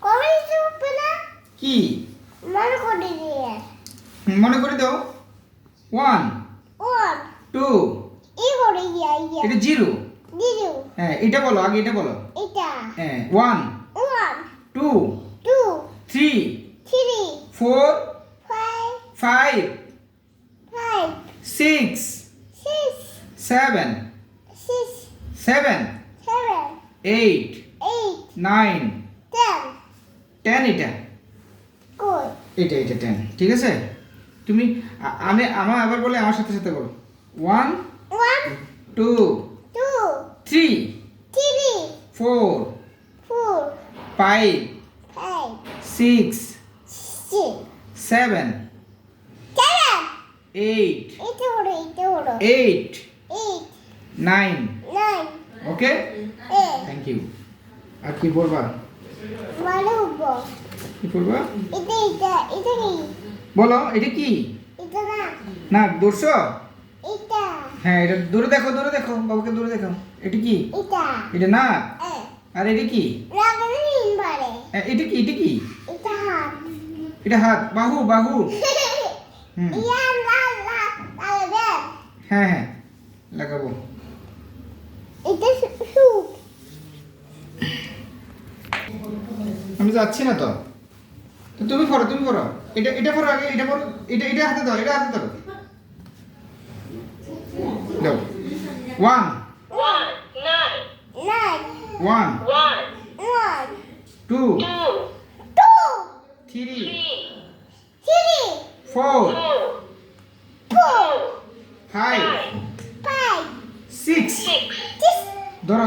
কবে চুপবে না কি মনে করে দিয়ে মনে করে দাও 1 ওয়ান 2 ই করে ইয়া ইয়া এটা 0 দিদু হ্যাঁ এটা বলো আগে এটা বলো এটা হ্যাঁ 1 one 2 two 3 three 4 five 5 five 6 six 7 six 7 seven 8 eight 9 ten 10 এটা কই এটা এটা 10 ঠিক আছে তুমি আমি আমার আবার বলে আমার সাথে সাথে বলো 1 one 2 two 3 three 4 four 5 five 6 six 7 seven 8 এটা বড় 8 এইট 9 নাইন ওকে এ থ্যাংক ইউ আর কি বলবা ভালো হবো কি বলবা এটা কি বলো এটা কি এটা না না দূরছো এটা হ্যাঁ এটা দূরে দেখো বাবুকে দূরে দেখো এটা কি এটা এটা না এ আর এটা কি লাগালে নিন পারে এটা কি এটা কি এটা হাত এটা হাত বাহু হুম ইয়া লা লাগাবে হ্যাঁ হ্যাঁ লাগাবো এটা সুপ আমি যাচ্ছি না তো তো তুমি পড়ো এটা পড়ো আগে এটা পড়ো এটা হাতে দাও দাও 1 nine 1 one 2 two 3 three 4 four 5 five 6 six ধরো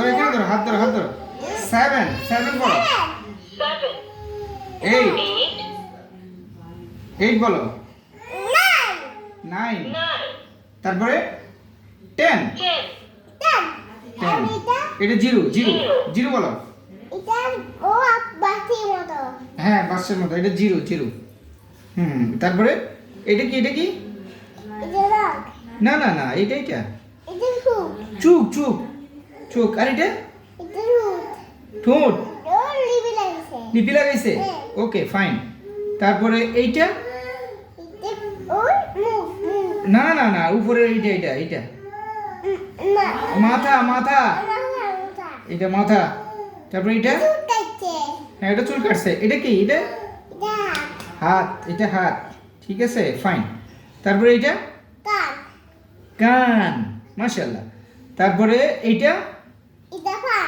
এখানে ধরো হাত ধরো 7 বলো 8 বলো নাইন 9 তারপরে 10 টেন 10 এটা 0 বলো এটা ও বাতির মতো হ্যাঁ বাসের মতো এটা 0 হুম তারপরে এটা কি এটা রাগ না এটা এটা সুপ চুক আর এটা এটা রুট ঠোঁট ও লিবি লাগছে লিপি লাগাইছে হ্যাঁ। ওকে ফাইন তারপরে এইটা এটা ও মুখ না উপরে এইটা না মাথা মাথা এটা মাথা তারপরে এটা চুকাইছে হ্যাঁ এটা চুল কাটছে এটা কি এটা এটা এটা হাত ঠিক আছে ফাইন তারপরে এটা কান কান মাশাআল্লাহ তারপরে এইটা এটা পা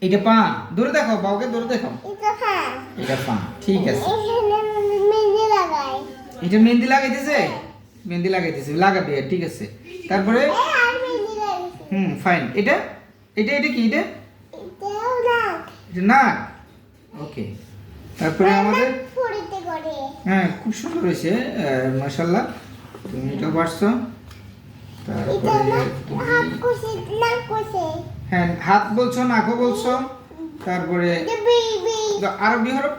এটা পা দূরে দেখো বাউকে দূরে দেখো এটা পা এটা পা ঠিক আছে এখানে মেহেন্দি লাগাই এটা মেহেন্দি লাগাইতেছে লাগাবে ঠিক আছে তারপরে আর মেহেন্দি লাগাইছি হুম ফাইন এটা কি এটা এটাও না এটা নাক ওকে তারপরে আমাদের ফুরিতে করে হ্যাঁ খুব সুন্দর হয়েছে মাশাআল্লাহ তুমি এটা পারছো এটা না তারপরে হাত কষে না কষে হ্যাঁ হাত বলছো নাকও বলছো তারপরে এটা বেবি আরবি হরফ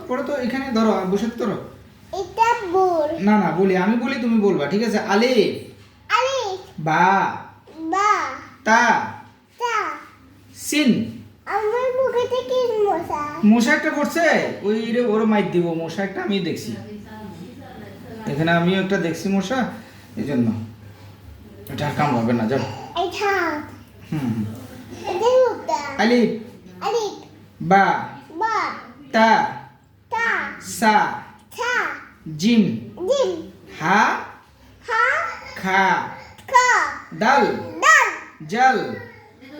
পড়তো এখানে ধরো বসে ধরো এটা বোর না আমি বলি তুমি বলবা ঠিক আছে আলিফ আলিফ বা বা তা তা সিন আমার মুখে থেকে মশা মশা একটা পড়ছে ওই রে ওর মাইর দিব মশা একটা আমি দেখছি এখানে আমিও একটা দেখছি মশা এই জন্য এটা আর কামড়াবে না যাও এটা হুম এটা রূপটা আলিফ আলিফ বা বা তা তা সা তা জিম জিম হা হা খা কা দাল দাল জল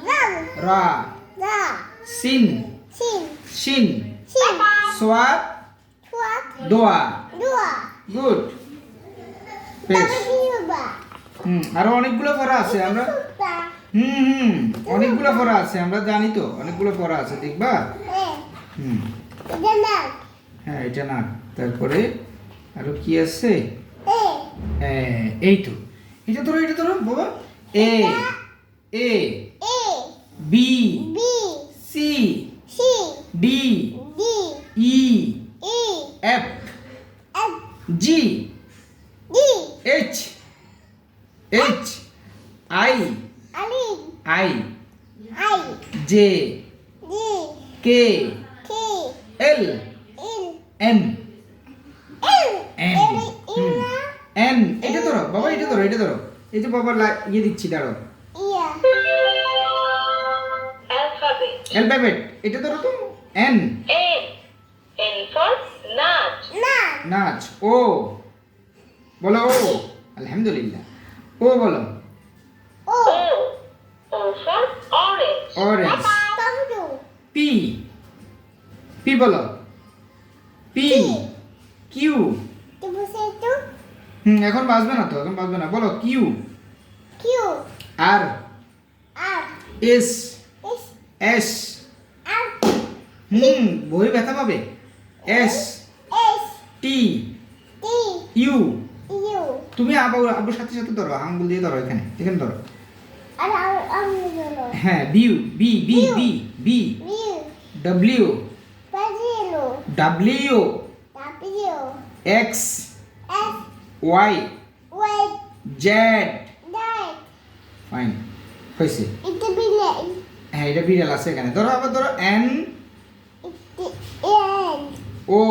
দাল রা দা সিন সিন শিন সিন সোয়াদ ফুয়াত দোয়া দুয়া গুড বেশ তারপর আরো অনেকগুলো পড়া আছে আমরা সুপটা অনেকগুলো পড়া আছে আমরা জানি তো অনেকগুলো পড়া আছে দেখবা হুম এটা না হ্যাঁ এটা না তারপরে আরো কি আছে এ হ্যাঁ এই তো এটা ধরো বাবা A A A B B C C D D E E F F G D H I আলি I I J D K K L L N L N L N এটা ধরো বাবা, এটা ধরো, এটা ধরো। এই যে বাবা ইয়ে দিচ্ছি, দাঁড়াও। ইয়া Alphabet. অ্যালফাবেট এটা ধরো তো। N N. N for nut. না নাচ। ও বলো ও। আলহামদুলিল্লাহ। ও বলো। O O. O for orange. Orange. Tomato P P বলো। P Q. তুমি সেটো এখন বাজবে না তো, এখন বাজবে না, বলো Q. Q R R S S S. আর বই ব্যথা পাবে। S S T T U. U তুমি আবুর সাথে সাথে ধরো, আঙ্গুল দিয়ে ধরো, এখানে এখানে ধরো। আর আমি বলো হ্যাঁ V B B B B V W বাজিলো W W X S Y Y Z. ডাই ফাইন হয়েছে। ইতে বিলে হ্যাঁ এটা বিড়াল আছে এখানে, ধরো আবার ধরো। এন ইতে N O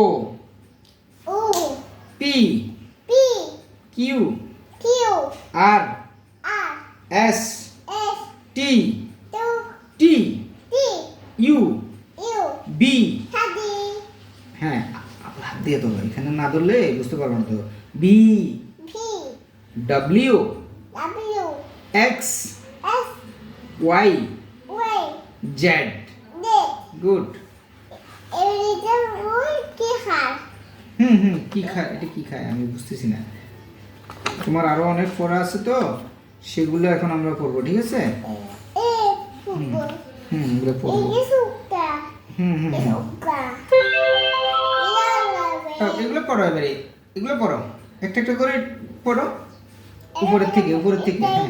O P P Q Q R R S S T T T T U U B. হাদি হ্যাঁ হাত দিয়ে ধরো, এখানে না ধরলে বুঝতে পারবো না তো। B V W W X S Y Y Z. ডে গুড। এইটা ওই কি খায় কি খায়, এটা কি খায় আমি বুঝতেছি না। তোমার আরো অনেক পড়া আছে তো, সেগুলো এখন আমরা পড়বো, ঠিক আছে? এ ফুটবল এগুলো পড়বো। এই সুকা হুম হুম হুম। সুকা এগুলো পড়ো এবারে, এগুলো পড়ো, একটা একটা করে পড়ো, উপরের থেকে উপরের থেকে। হ্যাঁ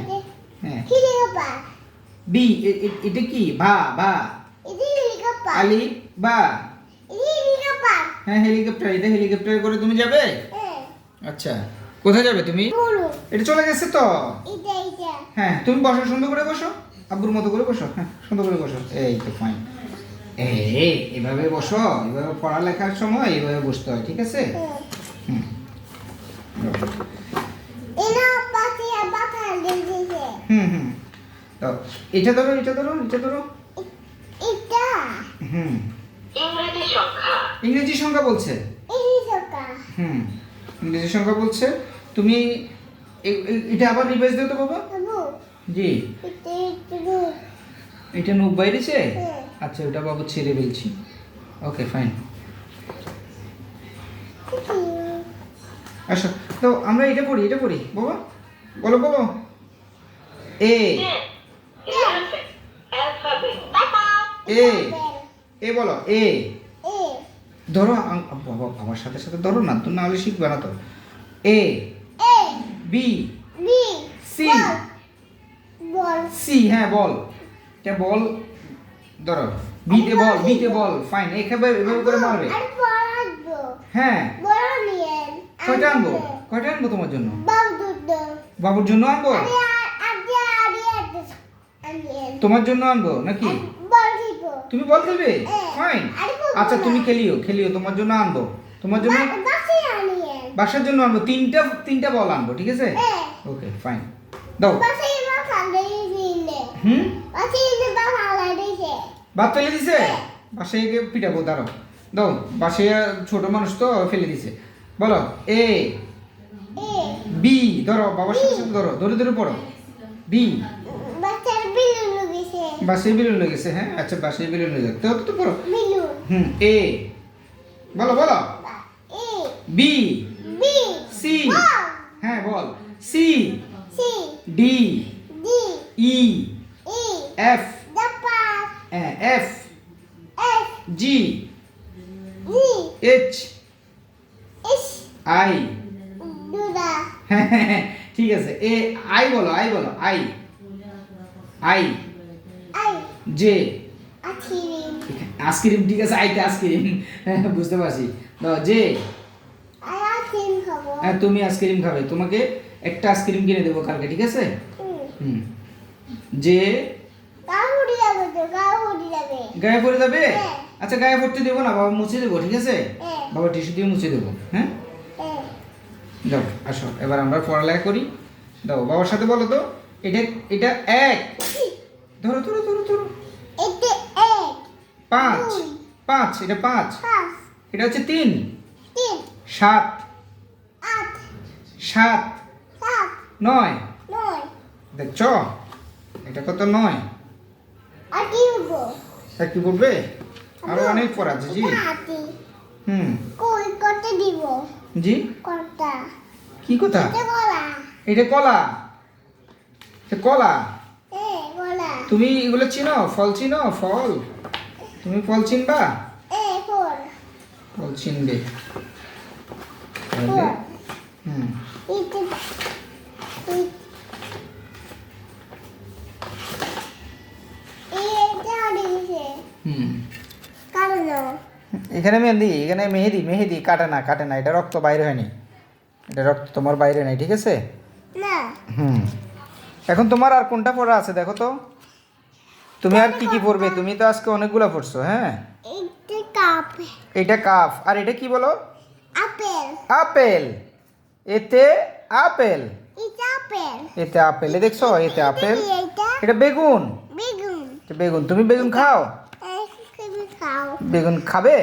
হ্যাঁ। কি লিখবা বি এটা কি? বা বা। ইদি লিখবা আলিফ বা। ইদি লিখবা হ্যাঁ হেলিকপ্টার, এটা হেলিকপ্টারে করে তুমি যাবে? এ আচ্ছা কোথায় যাবে তুমি? বলো এটা চলে গেছে তো। এটা এটা হ্যাঁ তুমি বসো, সুন্দর করে বসো, আব্বুর মতো করে বসো। হ্যাঁ সুন্দর করে বসো, এই তো ফাইন। এই এভাবে বসো, এভাবে পড়ালেখার সময় এইভাবে বসতে হয়, ঠিক আছে? হুম এনা পাতি বাতা দিয়েছে হুম তো এটা ধরো, এটা ধরো, এটা ধরো। এটা হুম ইংরেজি সংখ্যা। ইংরেজি সংখ্যা বলছে। এই সুকা ইংরেজি সংখ্যা বলছে। তুমি এটা আবার রিভাইজ দাও তো বাবা। বাবু জি এটা এটা এটা নোক বাইরেছে। হ্যাঁ। আচ্ছা ওটা বাবু ছেড়ে ফেলছি। Okay fine. আচ্ছা তো আমরা এটা পড়ি, এটা পড়ি বাবা, বলো বলো। এ 10. 11. Alphabet. এ এ বলো এ। এ ধরো বাবা, বাবার সাথে সাথে ধরো না তো, না হলে শিখবে না তো। এ A B B C ball C. হ্যাঁ বল, এটা বল ধরো। বিতে বল, বিতে বল। ফাইন, এভাবে এভাবে করে মারবে। আর পড়াবো হ্যাঁ বড় নিয়ে কয়টা আনবো, কয়টা আনবো তোমার জন্য? বাবু দুটো বাবুর জন্য আনবো, আরে আরে আরে আরে তোমার জন্য আনবো নাকি? বল দিব তুমি বল দেবে? হ্যাঁ। ফাইন। আরে বলবো আচ্ছা না। তুমি খেলিও, খেলিও, তোমার জন্য আনবো, তোমার জন্য বাসে আনিয়ে বাসার জন্য আনবো। তিনটা বল আনবো, ঠিক আছে? হ্যাঁ ওকে ফাইন, দাও। বাসে বা খালে দিলে হুম বাসে বা খালে দিছে ভাত ফেলে দিছে? বাসায় গিয়ে পিটাবো, দাঁড়াও, দাও। বাসায় ছোট মানুষ তো ফেলে দিছে। বলো এ এ বি। ধরো বাবার সাথে সাথে ধরো, ধরে ধরে পড়ো। বি বাচ্চার বিলুন গেছে বাসায় বেলুন লেগেছে। হ্যাঁ আচ্ছা বাসায় বেলুন লেগেছে তো পড়ো। বিলুন এ বলো বলো। A B B C. বল হ্যাঁ বল। C C D D E E F ডাপা F F G G H S I. দুদা ঠিক আছে। এ আই বলো, আই বলো। আই আই আই জে আছিরি আইসক্রিম, ঠিক আছে। আইতে আইসক্রিম, বুঝতে পারছি। দাও জে। আই আছিন খাবো হ্যাঁ তুমি আইসক্রিম খাবে, তোমাকে একটা আইসক্রিম কিনে দেবো কালকে, ঠিক আছে? হুম যে গাউরি যাবে তো গাউরি যাবে গায়ে পড়ে যাবে। হ্যাঁ। আচ্ছা গায়ে পড়তে দেবো না, বাবা মুছে দেবো, ঠিক আছে? হ্যাঁ। বাবা টিস্যু দিয়ে মুছে দেবো, হ্যাঁ? যাও আসো, এবার আমরা পড়ালেখা করি। দাও বাবার সাথে বলো তো, এটা এটা 1, ধরো ধরো ধরো ধরো, এটা 1 5, দুই। 5 এটা 5, 5 এটা হচ্ছে 3, 3 7, 8 7, 7 9, 9 দেখছো এটা কত 9, আর কি হবো কি বলবে? আরো অনেক পড়া আছে জি। হাতি হুম, কই করতে দিব জি করতা কি কথা? এটা বলা এটা কলা, এটা কলা। বলা তুমি এগুলো চিনো? ফল চিনো? ফল তুমি ফল চিনবা? ফল ফল চিনবে তাহলে ফল হুম এটা এটা দিছে হুম কারণ এখানে মেহেদি, এখানে মেহেদি, মেহেদি কাটে না, কাটে না, এটা রক্ত বাইরে হয়নি, এটা রক্ত তোমার বাইরে নাই, ঠিক আছে? না হুম এখন তোমার আর কোনটা পড়া আছে দেখো তো, তুমি আর কি কি পড়বে? তুমি তো আজকে অনেকগুলো পড়ছো, হ্যাঁ? এটা কাপ এটা কাফ, আর এটা কি বলো? আপেল আপেল, এতে আপেল, এটা আপেল এতে আপেল, এ দেখছো এতে আপেল। এটা এটা বেগুন, বেগুন এটা বেগুন, তুমি বেগুন খাও? তুমি খাও বেগুন খাবে?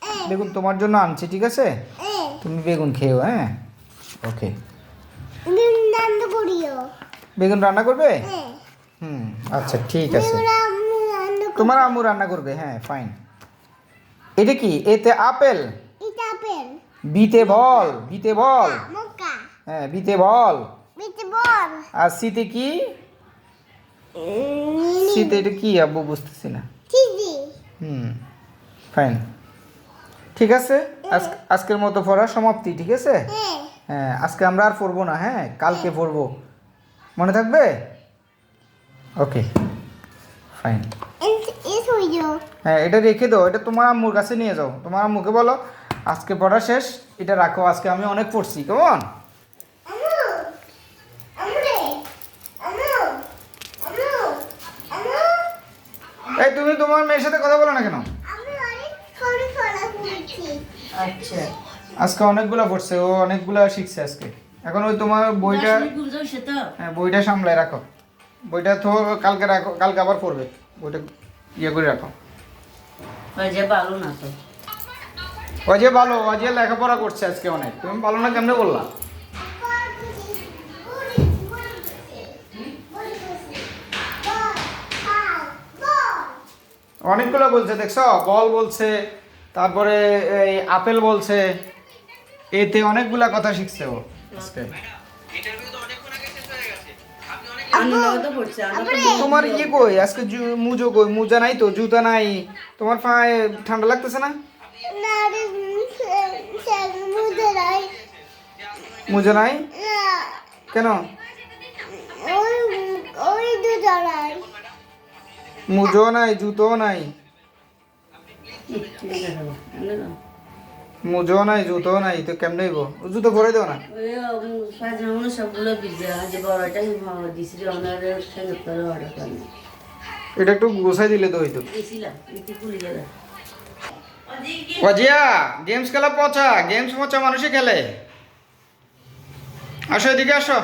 এ বেগুন তোমার জন্য আনছি, ঠিক আছে? এ তুমি বেগুন খেও, হ্যাঁ? ওকে, নন্দ করিও বেগুন রান্না করবে? এ হুম আচ্ছা ঠিক আছে, নন্দ তোমার আম্মু রান্না করবে, হ্যাঁ ফাইন। এটা কি? এতে আপেল, এটা আপেল বিতে বল, বিতে বল, মক্কা হ্যাঁ বিতে বল। বিতে বল আর সিতে কি? সিতে এটা কি আব্বু বুঝতেছি না। চিজি হুম ফাইন, ঠিক আছে, আজকের মতো পড়া সমাপ্তি, ঠিক আছে? এ হ্যাঁ আজকে আমরা আর পড়বো না, হ্যাঁ কালকে পড়বো, মনে থাকবে? ওকে ফাইন, এস হইও হ্যাঁ এটা রেখে দাও, এটা তোমার আম্মুর কাছে নিয়ে যাও, তোমার আম্মুকে বলো আজকে পড়া শেষ, এটা রাখো, আজকে আমি অনেক পড়ছি, কেমন? আমু আমু রে আমু আমু আমু এই তুমি তোমার মেয়ের সাথে কথা বলো না কেন? আমি অনেক করে ফলা করেছি আচ্ছা আজকে অনেকগুলা পড়ছে, ও অনেকগুলা শিখছে আজকে। এখন ওই তোমার বইটা, হ্যাঁ বইটা সামলায় রাখো, বইটা তো কালকে রাখো, কালকে আবার পড়বে, বইটা ইয়ে করে রাখো। যে ভালো না তো অজয় ভালো, অজয় লেখাপড়া করছে আজকে অনেক, তুমি ভালো না কেমনে বললা? অনেকগুলো বলছে দেখছো, বল বলছে, তারপরে এই আপেল বলছে, এতে অনেকগুলা কথা শিখছে ও আজকে। আনন্দ তো পড়ছে তোমার ইয়ে কই আজকে? মুজো কই? মোজা নাই তো, জুতা নাই, তোমার পায়ে ঠান্ডা লাগতেছে না? না রে মুদে নাই মোজা নাই না কেন? ওই ওই দুজনাই মুজো নাই, জুতো নাই, মুজো নাই, জুতো নাই, তো কেমনে হইব? জুতো পরে দাও না। সবগুলো পিজ্জা যে বড়টা দিছিল ওনার সঙ্গে করে অর্ডার করেন এটা একটু গোছাই দিলে তো হইতো। দিয়েছিলাম একটু খুলে গেল অজিয়া গেমস খেলা পচা, গেমস পচা মানুষই খেলে, আসো এদিকে আসো।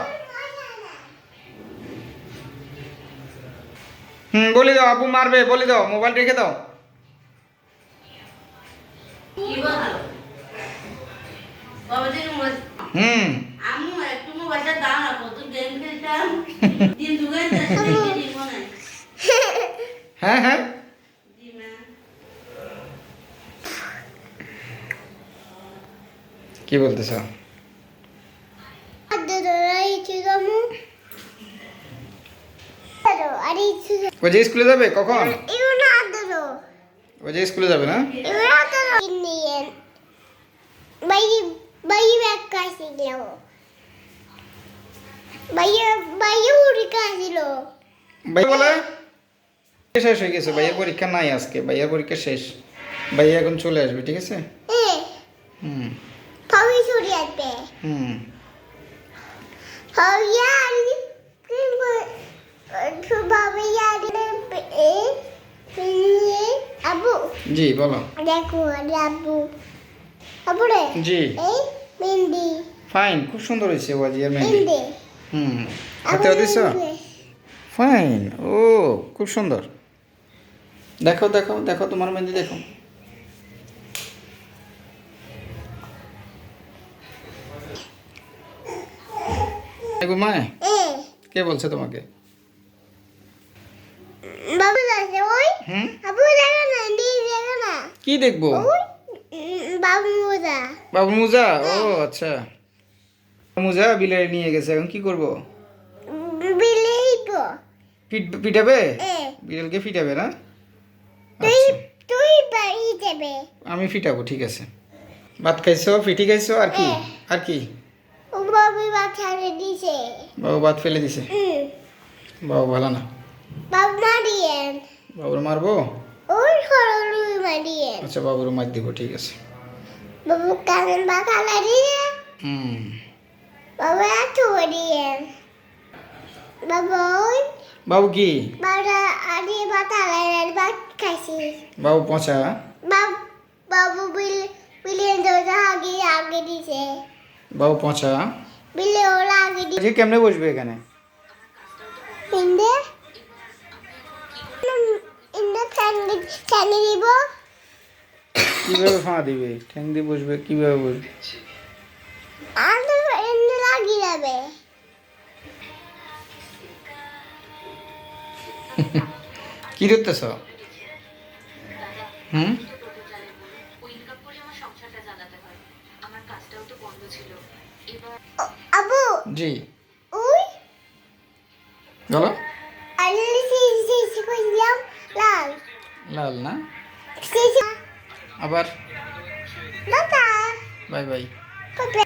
বলি দাও, আব্বু মারবে, বলি দাও, মোবাইল রেখে দাও। হুম আম্মু একটু মোবাইলটা দাও না কত গেম খেলতাম দিন দুগান হ্যাঁ হ্যাঁ কি বলতেছ? ও যে স্কুলে যাবে কখন? ও যে স্কুলে যাবে না? ভাই বলে শেষ হয়ে গেছে, ভাইয়ের পরীক্ষা নাই আজকে, ভাইয়ের পরীক্ষা শেষ, ভাইয়া এখন চলে আসবে, ঠিক আছে? হুম হুম আবু জি বলো। দেখো আবু আবু রে জি এই মেহেন্দি ফাইন, খুব সুন্দর হয়েছে ওয়াজিয়ার মেহেন্দি। মেহেন্দি হুম, হাতেও দিছো? ফাইন, ও খুব সুন্দর। দেখো দেখো দেখো তোমার মেহেন্দি দেখো। মায় এ কে বলছে তোমাকে? বাবু আছে ওই হুম, আবু দেখো না দেখো না কি দেখবো? ওই বাবু মোজা বাবুর মোজা, ও আচ্ছা। মোজা বিলে নিয়ে গেছে, এখন কি করবো? বিলে হিপো পিটাবে? এ বিড়ালকে ফিটাবে না? তুই আচ্ছা, তুই বাড়ি যাবে আমি ফিটাবো, ঠিক আছে। ভাত খাইছো, ফিটি খাইছো, আর কি? আর কি? ও বাবু বাচ্চারে দিছে বাবু ভাত ফেলে দিছে। বাবু ভালো না, বাবু মারিয়েন বাবুর মারবো? ওই সরলু মারিয়েন আচ্ছা, বাবুর মার দিব, ঠিক আছে। বাবু কান বা খালা দিয়ে হুম, বাবু এত দিয়েন বাবু ওই বাবু কি? বাবা আদি বাতালার বাত খাইছি বাবু পচা। বাবু বিলিয়ন দরজা আগে দিছে বাবু পচা। বিলে ওরা আগে দিছে আজকে কেমনে বসবে এখানে? ইন্দে ইন্দে ফ্যান দিব কিভাবে ফাঁ দিবে? ঠ্যাং দিয়ে বসবে, কিভাবে বসবে? আর তো ইন্দে লাগি যাবে কি করতেছ? হুম, আবু জি ওই বলো। আলি সি কইলাম লাল লাল না? সি আবার দাদা বাই বাই। কবে